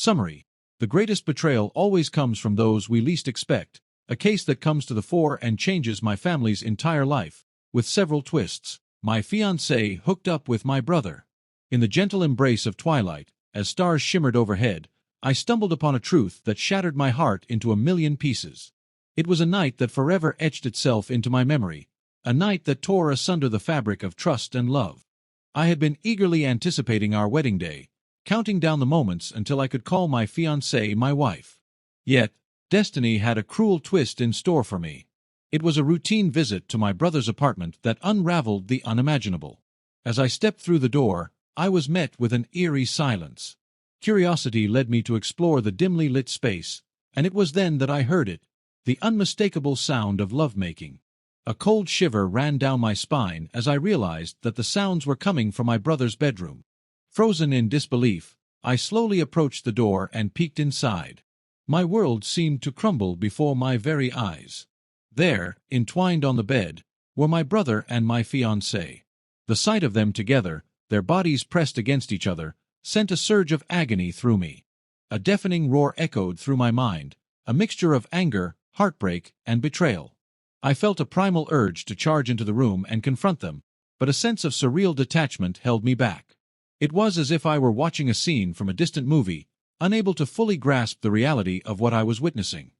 Summary. The greatest betrayal always comes from those we least expect, a case that comes to the fore and changes my family's entire life, with several twists. My fiancée hooked up with my brother. In the gentle embrace of twilight, as stars shimmered overhead, I stumbled upon a truth that shattered my heart into a million pieces. It was a night that forever etched itself into my memory, a night that tore asunder the fabric of trust and love. I had been eagerly anticipating our wedding day, counting down the moments until I could call my fiancée my wife. Yet, destiny had a cruel twist in store for me. It was a routine visit to my brother's apartment that unraveled the unimaginable. As I stepped through the door, I was met with an eerie silence. Curiosity led me to explore the dimly lit space, and it was then that I heard it, the unmistakable sound of lovemaking. A cold shiver ran down my spine as I realized that the sounds were coming from my brother's bedroom. Frozen in disbelief, I slowly approached the door and peeked inside. My world seemed to crumble before my very eyes. There, entwined on the bed, were my brother and my fiancée. The sight of them together, their bodies pressed against each other, sent a surge of agony through me. A deafening roar echoed through my mind, a mixture of anger, heartbreak, and betrayal. I felt a primal urge to charge into the room and confront them, but a sense of surreal detachment held me back. It was as if I were watching a scene from a distant movie, unable to fully grasp the reality of what I was witnessing.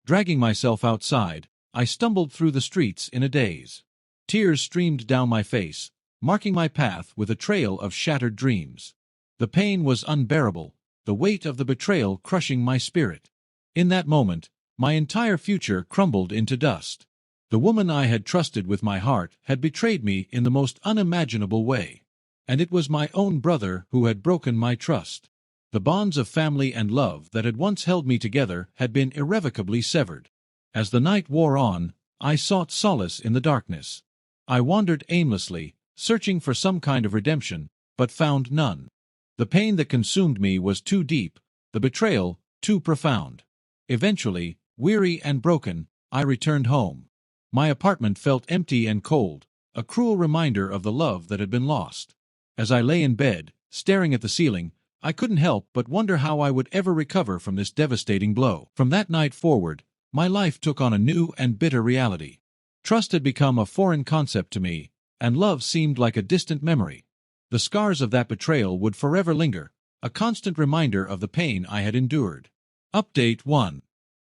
Dragging myself outside, I stumbled through the streets in a daze. Tears streamed down my face, marking my path with a trail of shattered dreams. The pain was unbearable, the weight of the betrayal crushing my spirit. In that moment, my entire future crumbled into dust. The woman I had trusted with my heart had betrayed me in the most unimaginable way. And it was my own brother who had broken my trust. The bonds of family and love that had once held me together had been irrevocably severed. As the night wore on, I sought solace in the darkness. I wandered aimlessly, searching for some kind of redemption, but found none. The pain that consumed me was too deep, the betrayal too profound. Eventually, weary and broken, I returned home. My apartment felt empty and cold, a cruel reminder of the love that had been lost. As I lay in bed, staring at the ceiling, I couldn't help but wonder how I would ever recover from this devastating blow. From that night forward, my life took on a new and bitter reality. Trust had become a foreign concept to me, and love seemed like a distant memory. The scars of that betrayal would forever linger, a constant reminder of the pain I had endured. Update 1.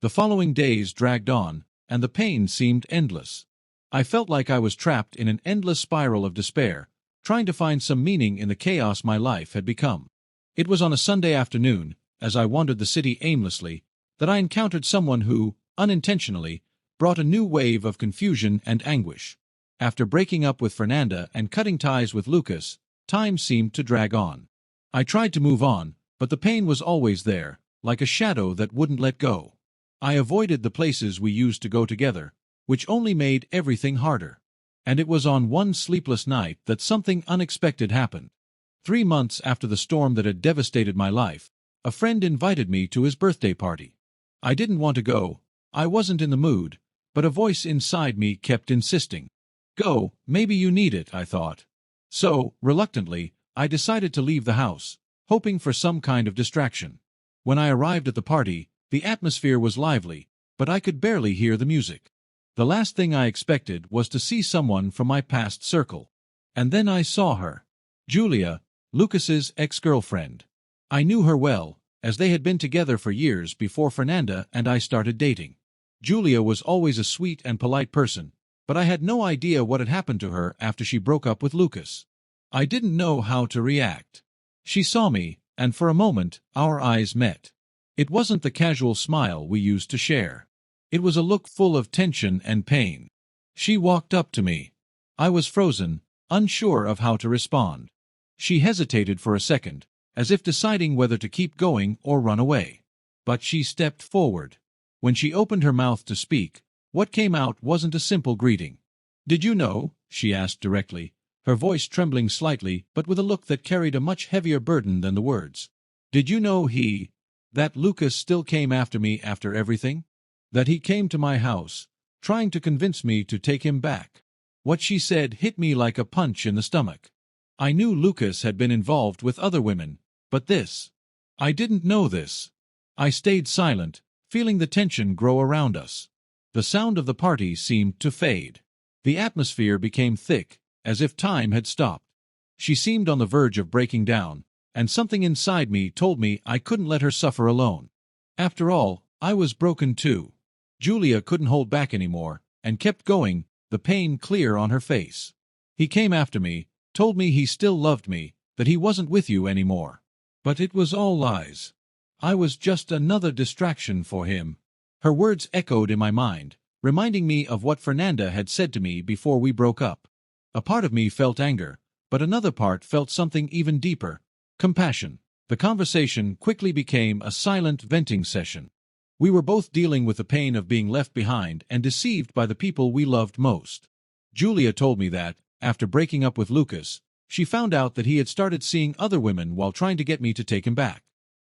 The following days dragged on, and the pain seemed endless. I felt like I was trapped in an endless spiral of despair, trying to find some meaning in the chaos my life had become. It was on a Sunday afternoon, as I wandered the city aimlessly, that I encountered someone who, unintentionally, brought a new wave of confusion and anguish. After breaking up with Fernanda and cutting ties with Lucas, time seemed to drag on. I tried to move on, but the pain was always there, like a shadow that wouldn't let go. I avoided the places we used to go together, which only made everything harder. And it was on one sleepless night that something unexpected happened. 3 months after the storm that had devastated my life, a friend invited me to his birthday party. I didn't want to go, I wasn't in the mood, but a voice inside me kept insisting. Go, maybe you need it, I thought. So, reluctantly, I decided to leave the house, hoping for some kind of distraction. When I arrived at the party, the atmosphere was lively, but I could barely hear the music. The last thing I expected was to see someone from my past circle. And then I saw her. Julia, Lucas's ex-girlfriend. I knew her well, as they had been together for years before Fernanda and I started dating. Julia was always a sweet and polite person, but I had no idea what had happened to her after she broke up with Lucas. I didn't know how to react. She saw me, and for a moment, our eyes met. It wasn't the casual smile we used to share. It was a look full of tension and pain. She walked up to me. I was frozen, unsure of how to respond. She hesitated for a second, as if deciding whether to keep going or run away. But she stepped forward. When she opened her mouth to speak, what came out wasn't a simple greeting. "Did you know?" she asked directly, her voice trembling slightly but with a look that carried a much heavier burden than the words. "Did you know that Lucas still came after me after everything? That he came to my house, trying to convince me to take him back?" What she said hit me like a punch in the stomach. I knew Lucas had been involved with other women, but this. I didn't know this. I stayed silent, feeling the tension grow around us. The sound of the party seemed to fade. The atmosphere became thick, as if time had stopped. She seemed on the verge of breaking down, and something inside me told me I couldn't let her suffer alone. After all, I was broken too. Julia couldn't hold back anymore, and kept going, the pain clear on her face. He came after me, told me he still loved me, that he wasn't with you anymore. But it was all lies. I was just another distraction for him. Her words echoed in my mind, reminding me of what Fernanda had said to me before we broke up. A part of me felt anger, but another part felt something even deeper, compassion. The conversation quickly became a silent venting session. We were both dealing with the pain of being left behind and deceived by the people we loved most. Julia told me that, after breaking up with Lucas, she found out that he had started seeing other women while trying to get me to take him back.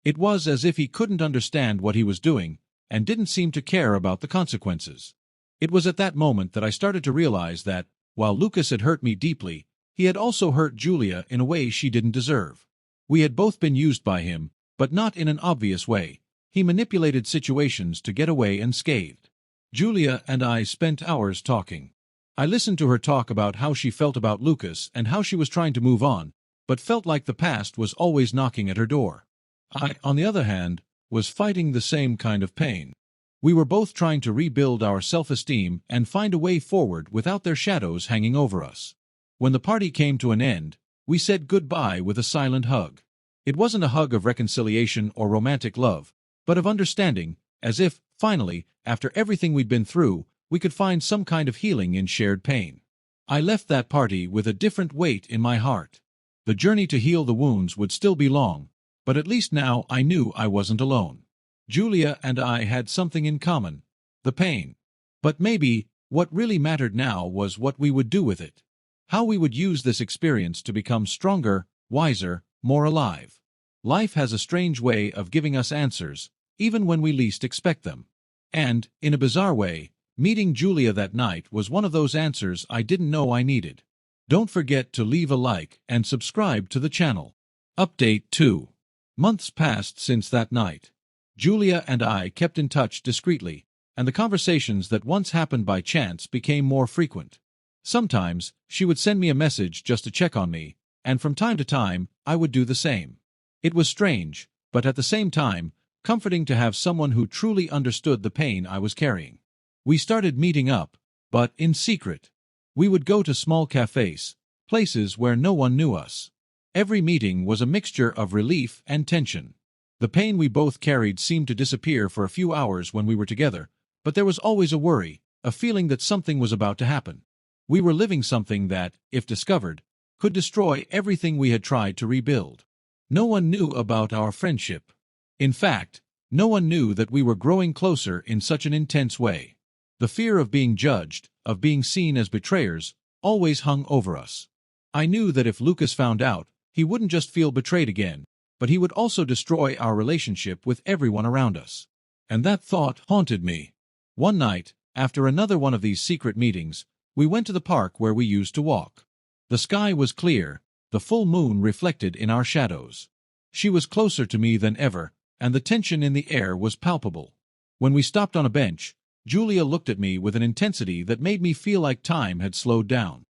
It was as if he couldn't understand what he was doing, and didn't seem to care about the consequences. It was at that moment that I started to realize that, while Lucas had hurt me deeply, he had also hurt Julia in a way she didn't deserve. We had both been used by him, but not in an obvious way. He manipulated situations to get away unscathed. Julia and I spent hours talking. I listened to her talk about how she felt about Lucas and how she was trying to move on, but felt like the past was always knocking at her door. I, on the other hand, was fighting the same kind of pain. We were both trying to rebuild our self-esteem and find a way forward without their shadows hanging over us. When the party came to an end, we said goodbye with a silent hug. It wasn't a hug of reconciliation or romantic love, but of understanding, as if, finally, after everything we'd been through, we could find some kind of healing in shared pain. I left that party with a different weight in my heart. The journey to heal the wounds would still be long, but at least now I knew I wasn't alone. Julia and I had something in common, the pain. But maybe, what really mattered now was what we would do with it. How we would use this experience to become stronger, wiser, more alive. Life has a strange way of giving us answers, even when we least expect them. And, in a bizarre way, meeting Julia that night was one of those answers I didn't know I needed. Don't forget to leave a like and subscribe to the channel. Update 2. Months passed since that night. Julia and I kept in touch discreetly, and the conversations that once happened by chance became more frequent. Sometimes, she would send me a message just to check on me, and from time to time, I would do the same. It was strange, but at the same time, comforting to have someone who truly understood the pain I was carrying. We started meeting up, but in secret. We would go to small cafes, places where no one knew us. Every meeting was a mixture of relief and tension. The pain we both carried seemed to disappear for a few hours when we were together, but there was always a worry, a feeling that something was about to happen. We were living something that, if discovered, could destroy everything we had tried to rebuild. No one knew about our friendship. In fact, no one knew that we were growing closer in such an intense way. The fear of being judged, of being seen as betrayers, always hung over us. I knew that if Lucas found out, he wouldn't just feel betrayed again, but he would also destroy our relationship with everyone around us. And that thought haunted me. One night, after another one of these secret meetings, we went to the park where we used to walk. The sky was clear, the full moon reflected in our shadows. She was closer to me than ever, and the tension in the air was palpable. When we stopped on a bench, Julia looked at me with an intensity that made me feel like time had slowed down.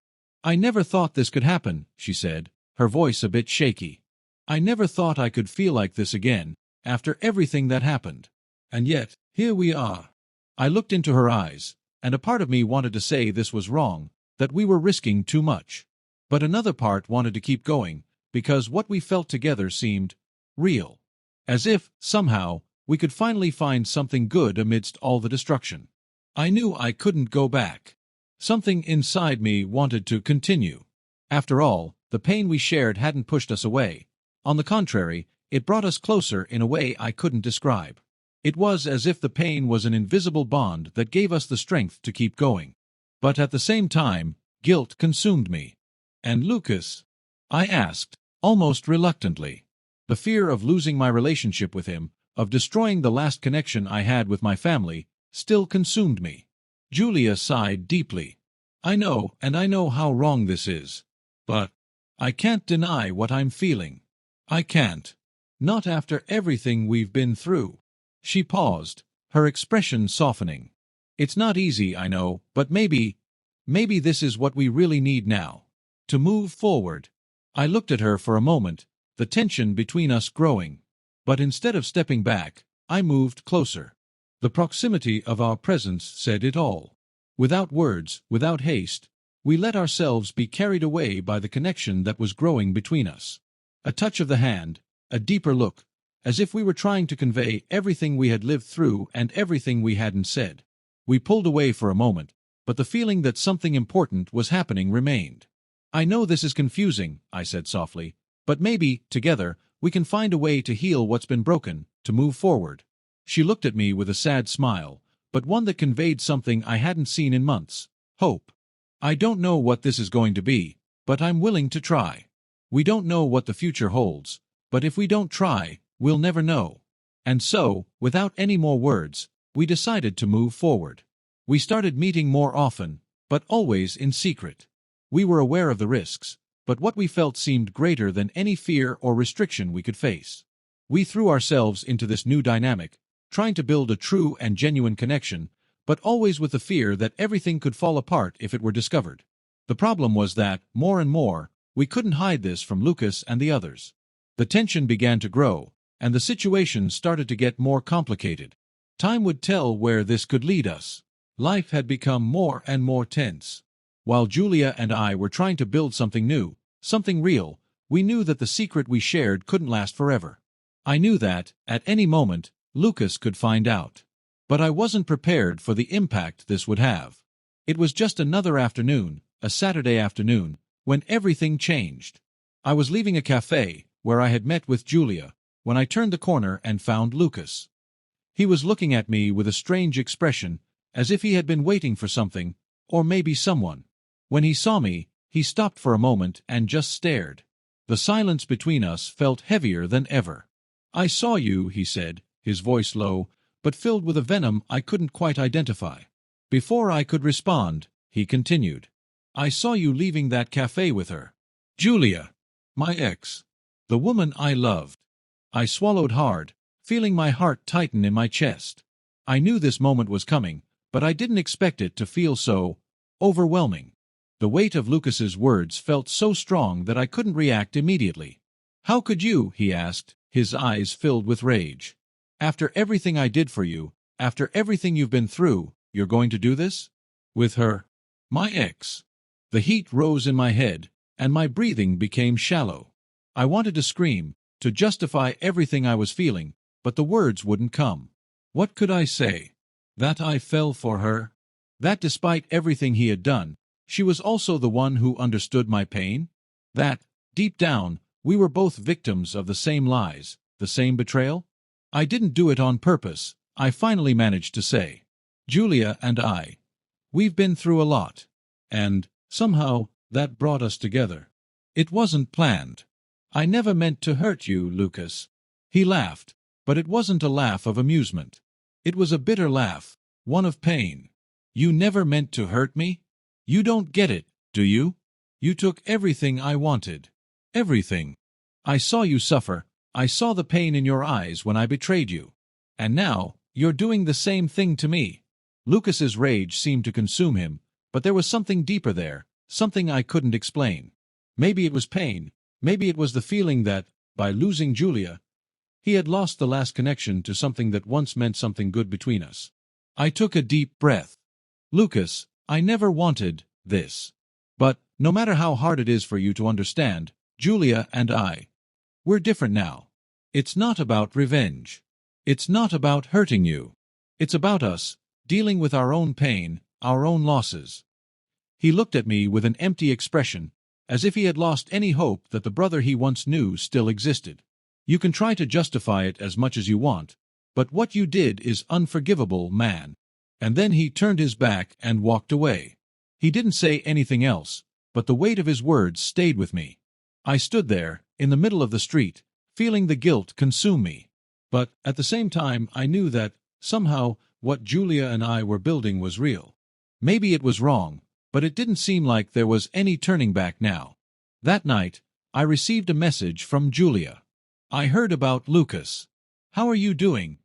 "I never thought this could happen," she said, her voice a bit shaky. "I never thought I could feel like this again, after everything that happened. And yet, here we are." I looked into her eyes, and a part of me wanted to say this was wrong, that we were risking too much. But another part wanted to keep going, because what we felt together seemed real. As if, somehow, we could finally find something good amidst all the destruction. I knew I couldn't go back. Something inside me wanted to continue. After all, the pain we shared hadn't pushed us away. On the contrary, it brought us closer in a way I couldn't describe. It was as if the pain was an invisible bond that gave us the strength to keep going. But at the same time, guilt consumed me. "And Lucas?" I asked, almost reluctantly. The fear of losing my relationship with him, of destroying the last connection I had with my family, still consumed me. Julia sighed deeply. "I know, and I know how wrong this is. But I can't deny what I'm feeling. I can't. Not after everything we've been through. She paused, her expression softening. It's not easy, I know, but maybe this is what we really need now. To move forward. I looked at her for a moment, the tension between us growing. But instead of stepping back, I moved closer. The proximity of our presence said it all. Without words, without haste, we let ourselves be carried away by the connection that was growing between us. A touch of the hand, a deeper look, as if we were trying to convey everything we had lived through and everything we hadn't said. We pulled away for a moment, but the feeling that something important was happening remained. I know this is confusing, I said softly, but maybe, together, we can find a way to heal what's been broken, to move forward. She looked at me with a sad smile, but one that conveyed something I hadn't seen in months: hope. I don't know what this is going to be, but I'm willing to try. We don't know what the future holds, but if we don't try, we'll never know. And so, without any more words, we decided to move forward. We started meeting more often, but always in secret. We were aware of the risks, but what we felt seemed greater than any fear or restriction we could face. We threw ourselves into this new dynamic, trying to build a true and genuine connection, but always with the fear that everything could fall apart if it were discovered. The problem was that, more and more, we couldn't hide this from Lucas and the others. The tension began to grow, and the situation started to get more complicated. Time would tell where this could lead us. Life had become more and more tense. While Julia and I were trying to build something new, something real, we knew that the secret we shared couldn't last forever. I knew that, at any moment, Lucas could find out. But I wasn't prepared for the impact this would have. It was just another afternoon, a Saturday afternoon, when everything changed. I was leaving a cafe, where I had met with Julia, when I turned the corner and found Lucas. He was looking at me with a strange expression, as if he had been waiting for something, or maybe someone. When he saw me, he stopped for a moment and just stared. The silence between us felt heavier than ever. "I saw you," he said, his voice low, but filled with a venom I couldn't quite identify. Before I could respond, he continued, "I saw you leaving that cafe with her. Julia. My ex. The woman I loved." I swallowed hard, feeling my heart tighten in my chest. I knew this moment was coming, but I didn't expect it to feel so overwhelming. The weight of Lucas's words felt so strong that I couldn't react immediately. "How could you?" he asked, his eyes filled with rage. "After everything I did for you, after everything you've been through, you're going to do this? With her? My ex?" The heat rose in my head, and my breathing became shallow. I wanted to scream, to justify everything I was feeling, but the words wouldn't come. What could I say? That I fell for her? That despite everything he had done, she was also the one who understood my pain? That, deep down, we were both victims of the same lies, the same betrayal? "I didn't do it on purpose," I finally managed to say. "Julia and we've been through a lot. And, somehow, that brought us together. It wasn't planned. I never meant to hurt you, Lucas." He laughed, but it wasn't a laugh of amusement. It was a bitter laugh, one of pain. "You never meant to hurt me? You don't get it, do you? You took everything I wanted. Everything. I saw you suffer. I saw the pain in your eyes when I betrayed you. And now, you're doing the same thing to me." Lucas's rage seemed to consume him, but there was something deeper there, something I couldn't explain. Maybe it was pain, maybe it was the feeling that, by losing Julia, he had lost the last connection to something that once meant something good between us. I took a deep breath. "Lucas, I never wanted this. But, no matter how hard it is for you to understand, Julia and we're different now. It's not about revenge. It's not about hurting you. It's about us, dealing with our own pain, our own losses." He looked at me with an empty expression, as if he had lost any hope that the brother he once knew still existed. "You can try to justify it as much as you want, but what you did is unforgivable, man." And then he turned his back and walked away. He didn't say anything else, but the weight of his words stayed with me. I stood there, in the middle of the street, feeling the guilt consume me. But, at the same time, I knew that, somehow, what Julia and I were building was real. Maybe it was wrong, but it didn't seem like there was any turning back now. That night, I received a message from Julia. I heard about Lucas. How are you doing?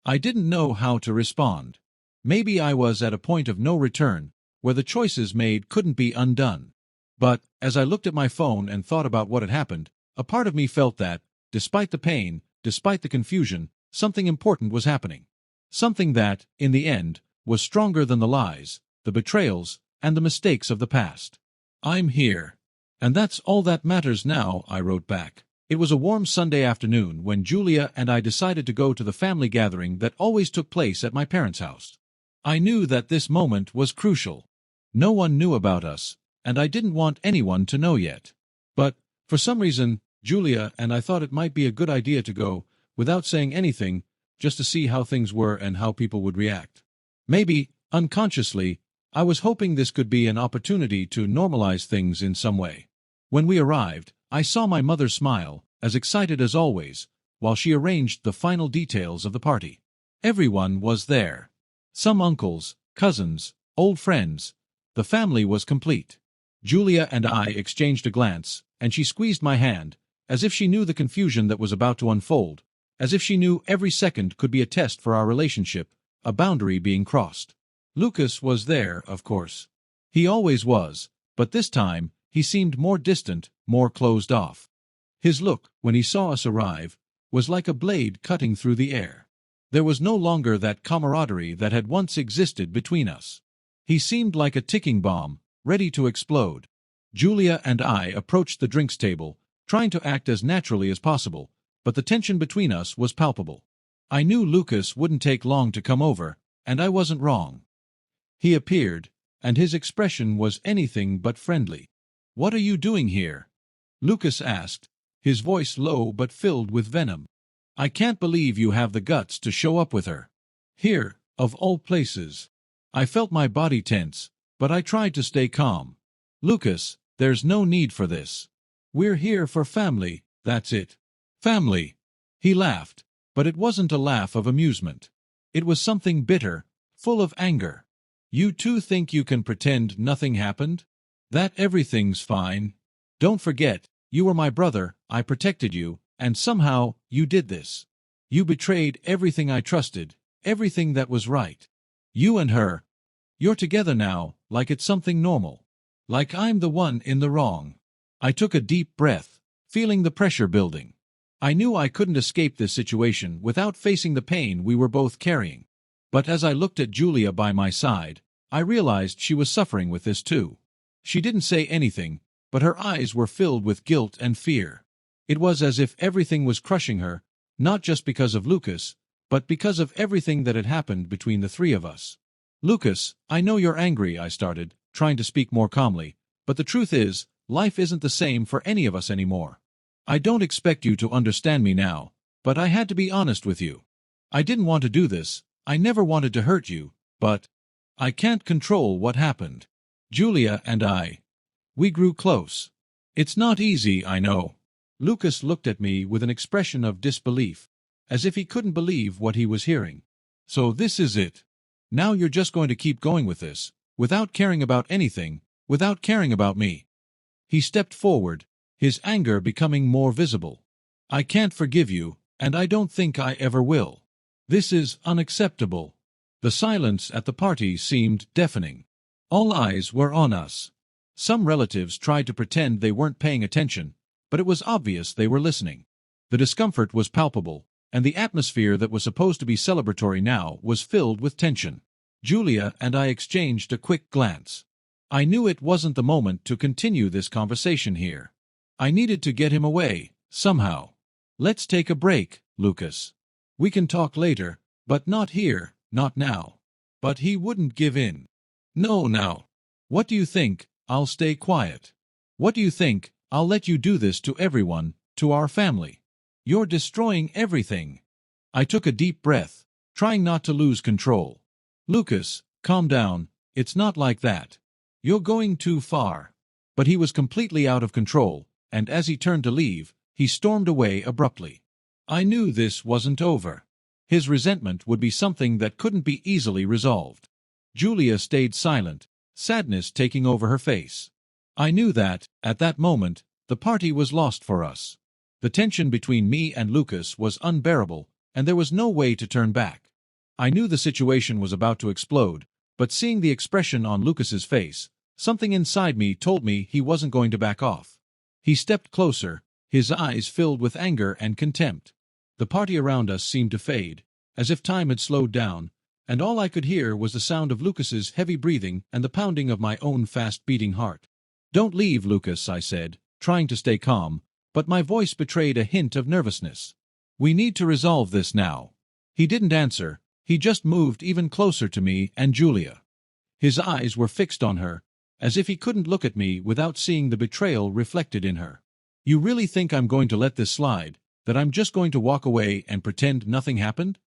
I didn't know how to respond. Maybe I was at a point of no return, where the choices made couldn't be undone. But, as I looked at my phone and thought about what had happened, a part of me felt that, despite the pain, despite the confusion, something important was happening. Something that, in the end, was stronger than the lies, the betrayals, and the mistakes of the past. I'm here. And that's all that matters now, I wrote back. It was a warm Sunday afternoon when Julia and I decided to go to the family gathering that always took place at my parents' house. I knew that this moment was crucial. No one knew about us, and I didn't want anyone to know yet. But, for some reason, Julia and I thought it might be a good idea to go, without saying anything, just to see how things were and how people would react. Maybe, unconsciously, I was hoping this could be an opportunity to normalize things in some way. When we arrived, I saw my mother smile, as excited as always, while she arranged the final details of the party. Everyone was there. Some uncles, cousins, old friends. The family was complete. Julia and I exchanged a glance, and she squeezed my hand, as if she knew the confusion that was about to unfold, as if she knew every second could be a test for our relationship, a boundary being crossed. Lucas was there, of course. He always was, but this time, he seemed more distant, more closed off. His look, when he saw us arrive, was like a blade cutting through the air. There was no longer that camaraderie that had once existed between us. He seemed like a ticking bomb, ready to explode. Julia and I approached the drinks table, trying to act as naturally as possible, but the tension between us was palpable. I knew Lucas wouldn't take long to come over, and I wasn't wrong. He appeared, and his expression was anything but friendly. "What are you doing here?" Lucas asked, his voice low but filled with venom. "I can't believe you have the guts to show up with her. Here, of all places." I felt my body tense, but I tried to stay calm. "Lucas, there's no need for this. We're here for family, that's it." "Family." He laughed, but it wasn't a laugh of amusement. It was something bitter, full of anger. "You two think you can pretend nothing happened? That everything's fine? Don't forget, you were my brother, I protected you, and somehow, you did this. You betrayed everything I trusted, everything that was right. You and her. You're together now, like it's something normal. Like I'm the one in the wrong." I took a deep breath, feeling the pressure building. I knew I couldn't escape this situation without facing the pain we were both carrying. But as I looked at Julia by my side, I realized she was suffering with this too. She didn't say anything, but her eyes were filled with guilt and fear. It was as if everything was crushing her, not just because of Lucas, but because of everything that had happened between the three of us. "Lucas, I know you're angry," I started, trying to speak more calmly, "but the truth is, life isn't the same for any of us anymore. I don't expect you to understand me now, but I had to be honest with you. I didn't want to do this, I never wanted to hurt you, but I can't control what happened." Julia and we grew close. "It's not easy, I know." Lucas looked at me with an expression of disbelief, as if he couldn't believe what he was hearing. "So this is it? Now you're just going to keep going with this, without caring about anything, without caring about me?" He stepped forward, his anger becoming more visible. "I can't forgive you, and I don't think I ever will. This is unacceptable." The silence at the party seemed deafening. All eyes were on us. Some relatives tried to pretend they weren't paying attention, but it was obvious they were listening. The discomfort was palpable, and the atmosphere that was supposed to be celebratory now was filled with tension. Julia and I exchanged a quick glance. I knew it wasn't the moment to continue this conversation here. I needed to get him away, somehow. "Let's take a break, Lucas. We can talk later, but not here, not now." But he wouldn't give in. "No, now. What do you think? I'll stay quiet. What do you think? I'll let you do this to everyone, to our family. You're destroying everything." I took a deep breath, trying not to lose control. "Lucas, calm down, it's not like that. You're going too far." But he was completely out of control, and as he turned to leave, he stormed away abruptly. I knew this wasn't over. His resentment would be something that couldn't be easily resolved. Julia stayed silent, sadness taking over her face. I knew that, at that moment, the party was lost for us. The tension between me and Lucas was unbearable, and there was no way to turn back. I knew the situation was about to explode, but seeing the expression on Lucas's face, something inside me told me he wasn't going to back off. He stepped closer, his eyes filled with anger and contempt. The party around us seemed to fade, as if time had slowed down, and all I could hear was the sound of Lucas's heavy breathing and the pounding of my own fast-beating heart. "Don't leave, Lucas," I said, trying to stay calm, but my voice betrayed a hint of nervousness. "We need to resolve this now." He didn't answer, he just moved even closer to me and Julia. His eyes were fixed on her, as if he couldn't look at me without seeing the betrayal reflected in her. "You really think I'm going to let this slide, that I'm just going to walk away and pretend nothing happened?"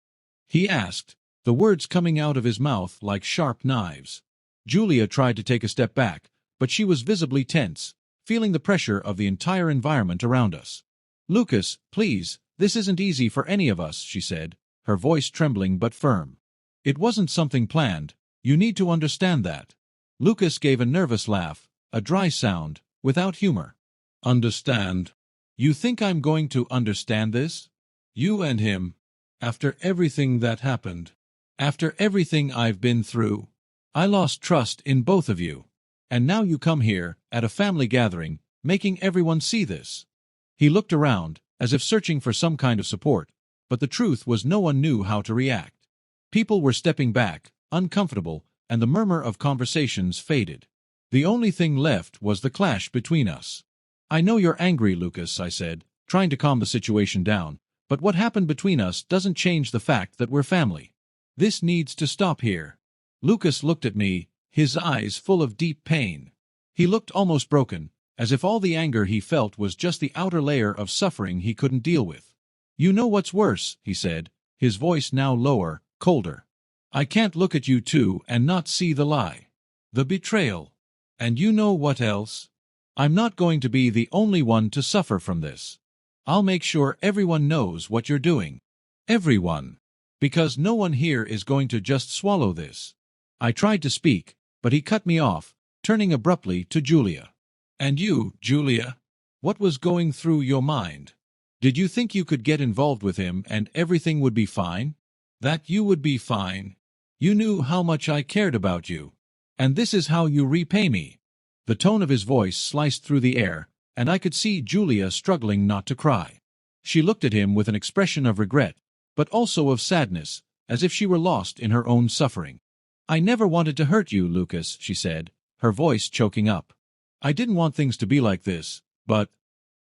he asked, the words coming out of his mouth like sharp knives. Julia tried to take a step back, but she was visibly tense, feeling the pressure of the entire environment around us. "Lucas, please, this isn't easy for any of us," she said, her voice trembling but firm. "It wasn't something planned, you need to understand that." Lucas gave a nervous laugh, a dry sound, without humor. "Understand? You think I'm going to understand this? You and him? After everything that happened? After everything I've been through? I lost trust in both of you. And now you come here, at a family gathering, making everyone see this." He looked around, as if searching for some kind of support, but the truth was no one knew how to react. People were stepping back, uncomfortable, and the murmur of conversations faded. The only thing left was the clash between us. "I know you're angry, Lucas," I said, trying to calm the situation down, "but what happened between us doesn't change the fact that we're family. This needs to stop here." Lucas looked at me, his eyes full of deep pain. He looked almost broken, as if all the anger he felt was just the outer layer of suffering he couldn't deal with. "You know what's worse," he said, his voice now lower, colder. "I can't look at you two and not see the lie. The betrayal. And you know what else? I'm not going to be the only one to suffer from this. I'll make sure everyone knows what you're doing. Everyone. Because no one here is going to just swallow this." I tried to speak, but he cut me off, turning abruptly to Julia. "And you, Julia? What was going through your mind? Did you think you could get involved with him and everything would be fine? That you would be fine? You knew how much I cared about you. And this is how you repay me." The tone of his voice sliced through the air, and I could see Julia struggling not to cry. She looked at him with an expression of regret, but also of sadness, as if she were lost in her own suffering. "I never wanted to hurt you, Lucas," she said, her voice choking up. "I didn't want things to be like this, but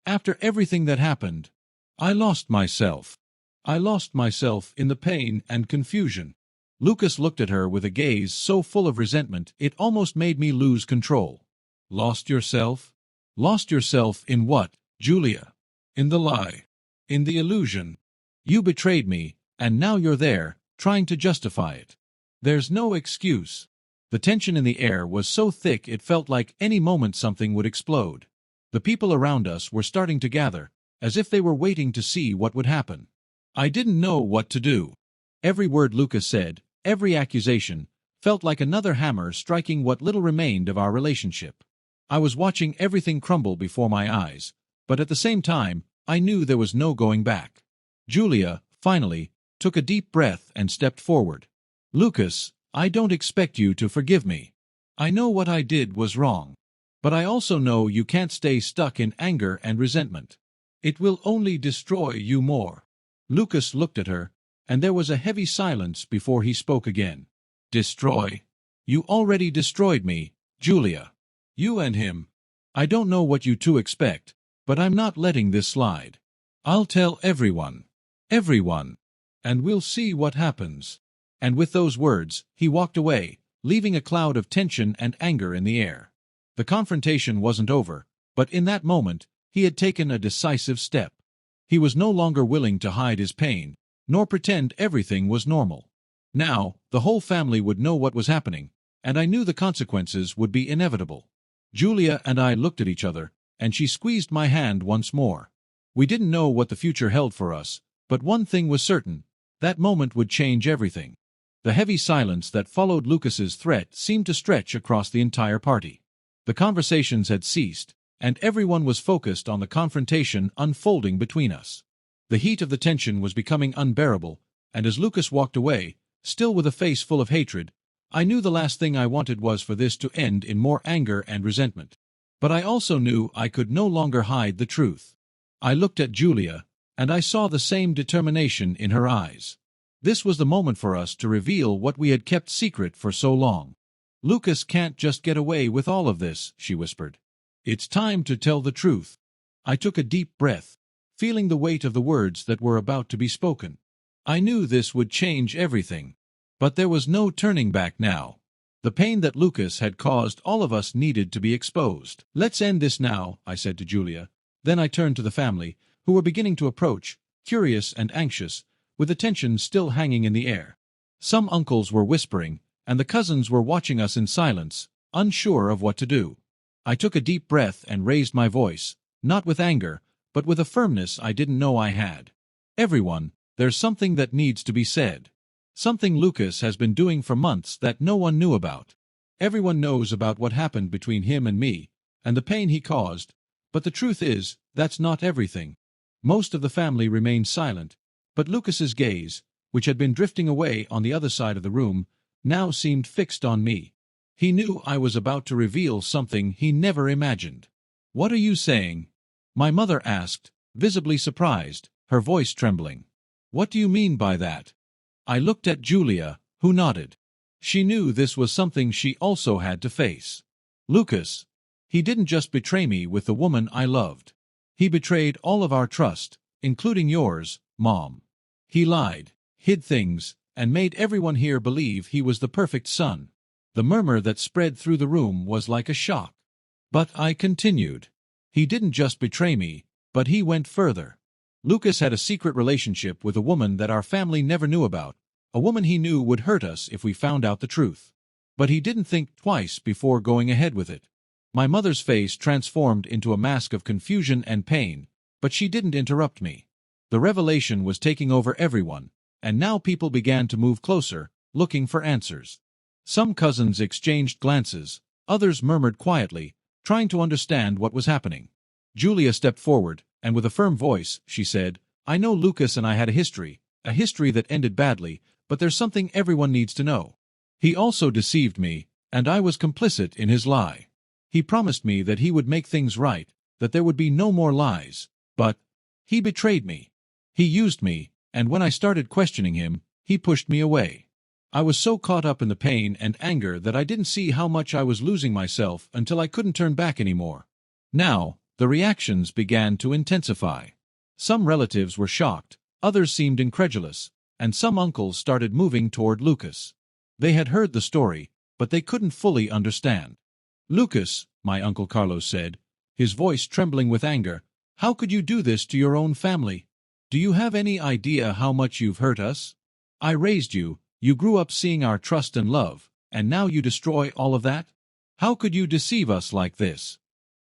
after everything that happened, I lost myself. I lost myself in the pain and confusion." Lucas looked at her with a gaze so full of resentment it almost made me lose control. "Lost yourself? Lost yourself in what, Julia? In the lie? In the illusion? You betrayed me, and now you're there, trying to justify it. There's no excuse." The tension in the air was so thick it felt like any moment something would explode. The people around us were starting to gather, as if they were waiting to see what would happen. I didn't know what to do. Every word Lucas said, every accusation, felt like another hammer striking what little remained of our relationship. I was watching everything crumble before my eyes, but at the same time, I knew there was no going back. Julia, finally, took a deep breath and stepped forward. "Lucas, I don't expect you to forgive me. I know what I did was wrong. But I also know you can't stay stuck in anger and resentment. It will only destroy you more." Lucas looked at her, and there was a heavy silence before he spoke again. "Destroy? You already destroyed me, Julia. You and him. I don't know what you two expect, but I'm not letting this slide. I'll tell everyone. Everyone. And we'll see what happens." And with those words, he walked away, leaving a cloud of tension and anger in the air. The confrontation wasn't over, but in that moment, he had taken a decisive step. He was no longer willing to hide his pain, nor pretend everything was normal. Now, the whole family would know what was happening, and I knew the consequences would be inevitable. Julia and I looked at each other, and she squeezed my hand once more. We didn't know what the future held for us, but one thing was certain: that moment would change everything. The heavy silence that followed Lucas's threat seemed to stretch across the entire party. The conversations had ceased, and everyone was focused on the confrontation unfolding between us. The heat of the tension was becoming unbearable, and as Lucas walked away, still with a face full of hatred, I knew the last thing I wanted was for this to end in more anger and resentment. But I also knew I could no longer hide the truth. I looked at Julia, and I saw the same determination in her eyes. This was the moment for us to reveal what we had kept secret for so long. "Lucas can't just get away with all of this," she whispered. "It's time to tell the truth." I took a deep breath, feeling the weight of the words that were about to be spoken. I knew this would change everything. But there was no turning back now. The pain that Lucas had caused all of us needed to be exposed. "Let's end this now," I said to Julia. Then I turned to the family, who were beginning to approach, curious and anxious, with the tension still hanging in the air. Some uncles were whispering, and the cousins were watching us in silence, unsure of what to do. I took a deep breath and raised my voice, not with anger, but with a firmness I didn't know I had. "Everyone, there's something that needs to be said. Something Lucas has been doing for months that no one knew about. Everyone knows about what happened between him and me, and the pain he caused, but the truth is, that's not everything." Most of the family remained silent, but Lucas's gaze, which had been drifting away on the other side of the room, now seemed fixed on me. He knew I was about to reveal something he never imagined. "What are you saying?" my mother asked, visibly surprised, her voice trembling. "What do you mean by that?" I looked at Julia, who nodded. She knew this was something she also had to face. "Lucas. He didn't just betray me with the woman I loved. He betrayed all of our trust, including yours, Mom. He lied, hid things, and made everyone here believe he was the perfect son." The murmur that spread through the room was like a shock. But I continued. "He didn't just betray me, but he went further. Lucas had a secret relationship with a woman that our family never knew about, a woman he knew would hurt us if we found out the truth. But he didn't think twice before going ahead with it." My mother's face transformed into a mask of confusion and pain, but she didn't interrupt me. The revelation was taking over everyone, and now people began to move closer, looking for answers. Some cousins exchanged glances, others murmured quietly, trying to understand what was happening. Julia stepped forward, and with a firm voice, she said, "I know Lucas and I had a history that ended badly, but there's something everyone needs to know. He also deceived me, and I was complicit in his lie. He promised me that he would make things right, that there would be no more lies, but he betrayed me. He used me, and when I started questioning him, he pushed me away. I was so caught up in the pain and anger that I didn't see how much I was losing myself until I couldn't turn back anymore." Now, the reactions began to intensify. Some relatives were shocked, others seemed incredulous, and some uncles started moving toward Lucas. They had heard the story, but they couldn't fully understand. "Lucas," my Uncle Carlos said, his voice trembling with anger, "how could you do this to your own family? Do you have any idea how much you've hurt us? I raised you, you grew up seeing our trust and love, and now you destroy all of that? How could you deceive us like this?"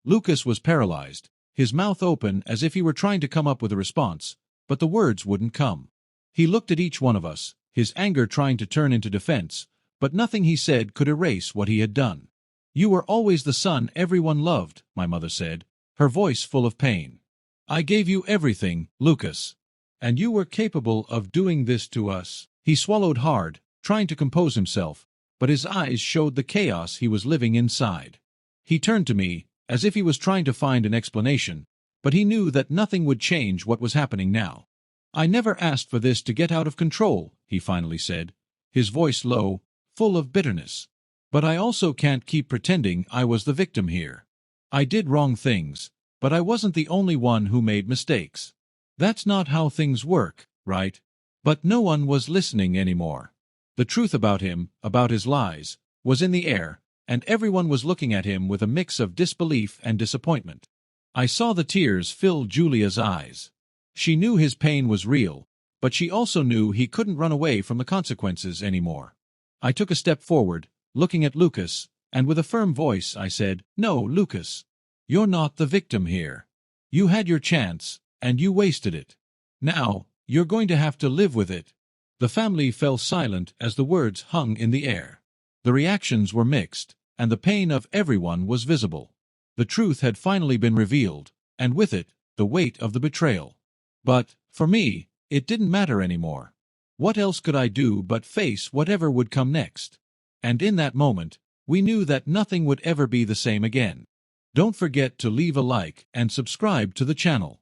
Lucas was paralyzed, his mouth open as if he were trying to come up with a response, but the words wouldn't come. He looked at each one of us, his anger trying to turn into defense, but nothing he said could erase what he had done. "You were always the son everyone loved," my mother said, her voice full of pain. "I gave you everything, Lucas. And you were capable of doing this to us." He swallowed hard, trying to compose himself, but his eyes showed the chaos he was living inside. He turned to me, as if he was trying to find an explanation, but he knew that nothing would change what was happening now. "I never asked for this to get out of control," he finally said, his voice low, full of bitterness. "But I also can't keep pretending I was the victim here. I did wrong things, but I wasn't the only one who made mistakes. That's not how things work, right?" But no one was listening anymore. The truth about him, about his lies, was in the air, and everyone was looking at him with a mix of disbelief and disappointment. I saw the tears fill Julia's eyes. She knew his pain was real, but she also knew he couldn't run away from the consequences anymore. I took a step forward, looking at Lucas, and with a firm voice I said, "No, Lucas. You're not the victim here. You had your chance, and you wasted it. Now, you're going to have to live with it." The family fell silent as the words hung in the air. The reactions were mixed, and the pain of everyone was visible. The truth had finally been revealed, and with it, the weight of the betrayal. But, for me, it didn't matter anymore. What else could I do but face whatever would come next? And in that moment, we knew that nothing would ever be the same again. Don't forget to leave a like and subscribe to the channel.